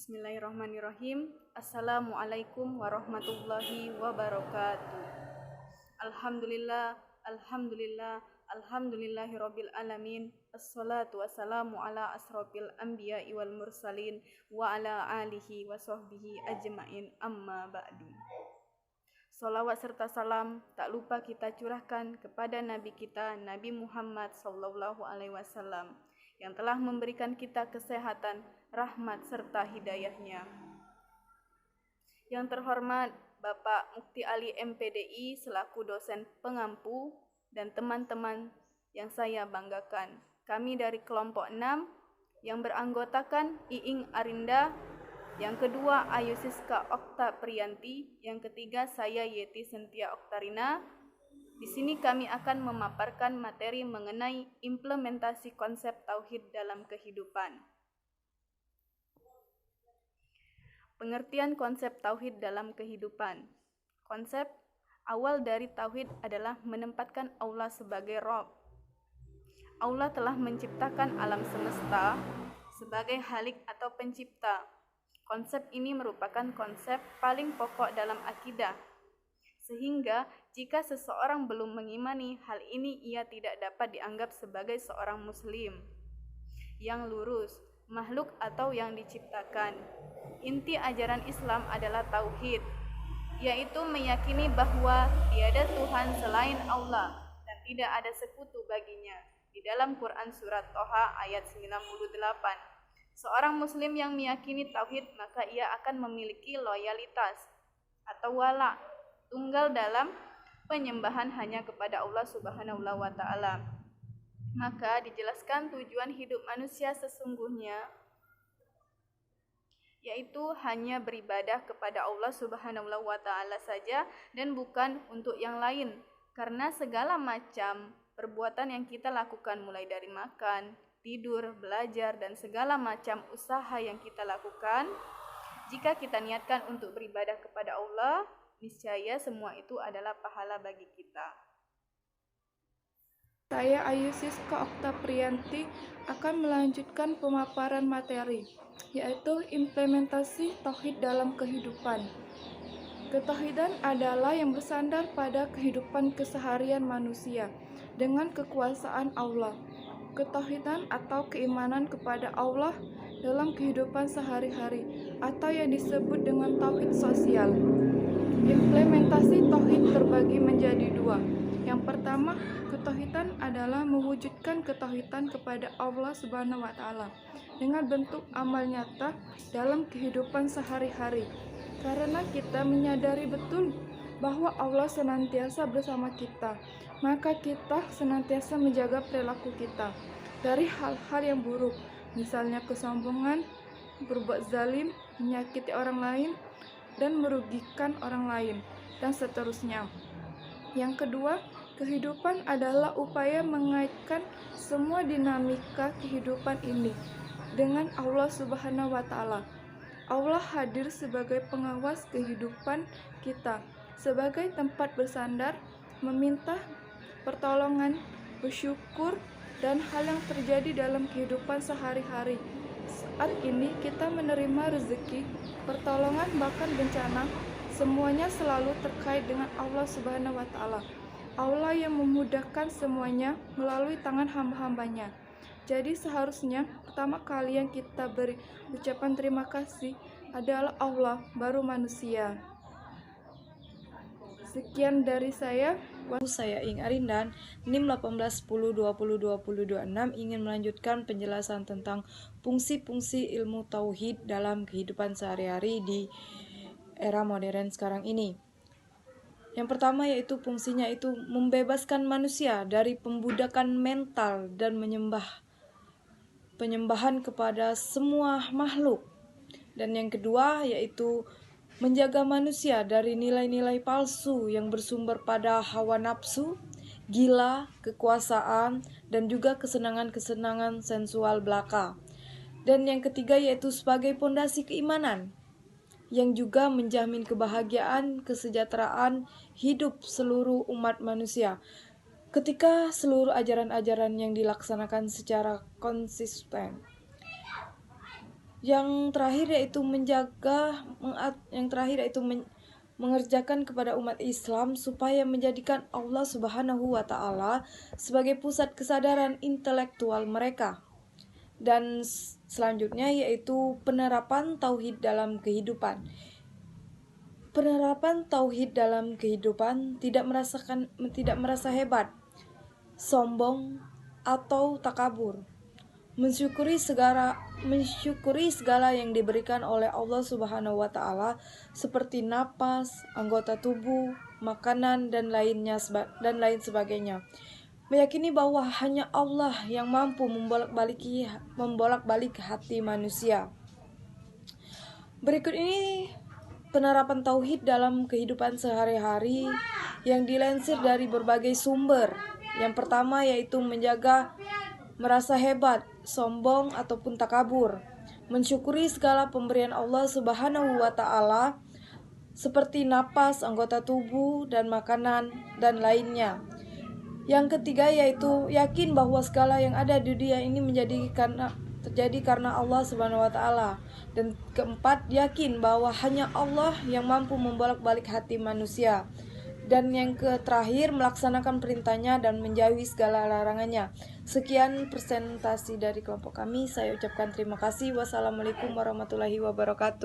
Bismillahirrahmanirrahim. Assalamualaikum warahmatullahi wabarakatuh. Alhamdulillah, alhamdulillah, alhamdulillahirabbil alamin. Assalatu wassalamu ala asrofil anbiya'i wal mursalin wa ala alihi wa sahbihi ajmain, amma ba'du. Salawat serta salam tak lupa kita curahkan kepada Nabi kita, Nabi Muhammad sallallahu alaihi wasallam, yang telah memberikan kita kesehatan, rahmat serta hidayahnya. Yang terhormat Bapak Mufti Ali MPDI selaku dosen pengampu dan teman-teman yang saya banggakan. Kami dari kelompok 6 yang beranggotakan Iing Arinda, yang kedua Ayu Siska Okta Priyanti, yang ketiga saya Yeti Sentia Oktarina. Di sini kami akan memaparkan materi mengenai implementasi konsep tauhid dalam kehidupan. Pengertian konsep tauhid dalam kehidupan. Konsep awal dari tauhid adalah menempatkan Allah sebagai Rabb. Allah telah menciptakan alam semesta sebagai Khalik atau pencipta. Konsep ini merupakan konsep paling pokok dalam akidah. Sehingga jika seseorang belum mengimani hal ini, ia tidak dapat dianggap sebagai seorang muslim yang lurus, makhluk atau yang diciptakan. Inti ajaran Islam adalah tauhid, yaitu meyakini bahwa tiada Tuhan selain Allah dan tidak ada sekutu baginya. Di dalam Quran surat Toha ayat 98, seorang muslim yang meyakini tauhid maka ia akan memiliki loyalitas atau wala tunggal dalam penyembahan hanya kepada Allah Subhanahu wa taala. Maka dijelaskan tujuan hidup manusia sesungguhnya yaitu hanya beribadah kepada Allah Subhanahu wa taala saja dan bukan untuk yang lain. Karena segala macam perbuatan yang kita lakukan, mulai dari makan, tidur, belajar, dan segala macam usaha yang kita lakukan, jika kita niatkan untuk beribadah kepada Allah, niscaya semua itu adalah pahala bagi kita. Saya Ayu Siska Okta Priyanti akan melanjutkan pemaparan materi, yaitu implementasi tauhid dalam kehidupan. Ketauhidan adalah yang bersandar pada kehidupan keseharian manusia dengan kekuasaan Allah. Ketauhidan atau keimanan kepada Allah dalam kehidupan sehari-hari atau yang disebut dengan tauhid sosial. Implementasi tauhid terbagi menjadi dua. Yang pertama, ketauhidan adalah mewujudkan ketauhidan kepada Allah Subhanahu wa taala dengan bentuk amal nyata dalam kehidupan sehari-hari. Karena kita menyadari betul bahwa Allah senantiasa bersama kita, maka kita senantiasa menjaga perilaku kita dari hal-hal yang buruk, misalnya kesombongan, berbuat zalim, menyakiti orang lain, dan merugikan orang lain, dan seterusnya. Yang kedua, kehidupan adalah upaya mengaitkan semua dinamika kehidupan ini dengan Allah Subhanahu wa taala. Allah hadir sebagai pengawas kehidupan kita, sebagai tempat bersandar, meminta pertolongan, bersyukur, dan hal yang terjadi dalam kehidupan sehari-hari. Saat ini kita menerima rezeki, pertolongan, bahkan bencana, semuanya selalu terkait dengan Allah Subhanahu wa taala. Allah yang memudahkan semuanya melalui tangan hamba-hambanya. Jadi seharusnya pertama kali yang kita beri ucapan terima kasih adalah Allah, baru manusia. Sekian dari saya. Saya Iing Arindan, NIM 1810202026, ingin melanjutkan penjelasan tentang fungsi-fungsi ilmu tauhid dalam kehidupan sehari-hari di era modern sekarang ini. Yang pertama yaitu fungsinya itu membebaskan manusia dari pembudakan mental dan penyembahan kepada semua makhluk. Dan yang kedua yaitu menjaga manusia dari nilai-nilai palsu yang bersumber pada hawa nafsu, gila, kekuasaan, dan juga kesenangan-kesenangan sensual belaka. Dan yang ketiga yaitu sebagai pondasi keimanan yang juga menjamin kebahagiaan, kesejahteraan hidup seluruh umat manusia. Ketika seluruh ajaran-ajaran yang dilaksanakan secara konsisten. Yang terakhir yaitu mengerjakan kepada umat Islam supaya menjadikan Allah Subhanahu wa taala sebagai pusat kesadaran intelektual mereka. Dan selanjutnya yaitu penerapan tauhid dalam kehidupan. Penerapan tauhid dalam kehidupan tidak merasa hebat, sombong, atau takabur. Mensyukuri segala yang diberikan oleh Allah Subhanahu wa taala seperti napas, anggota tubuh, makanan dan lain sebagainya. Meyakini bahwa hanya Allah yang mampu membolak-balik hati manusia. Berikut ini penerapan tauhid dalam kehidupan sehari-hari yang dilansir dari berbagai sumber. Yang pertama yaitu menjaga merasa hebat, sombong, ataupun takabur. Mensyukuri segala pemberian Allah Subhanahu wa taala seperti napas, anggota tubuh, dan makanan dan lainnya. Yang ketiga yaitu yakin bahwa segala yang ada di dunia ini terjadi karena Allah Subhanahu wa taala. Dan keempat, yakin bahwa hanya Allah yang mampu membolak-balik hati manusia. Dan yang terakhir, melaksanakan perintahnya dan menjauhi segala larangannya. Sekian presentasi dari kelompok kami. Saya ucapkan terima kasih. Wassalamualaikum warahmatullahi wabarakatuh.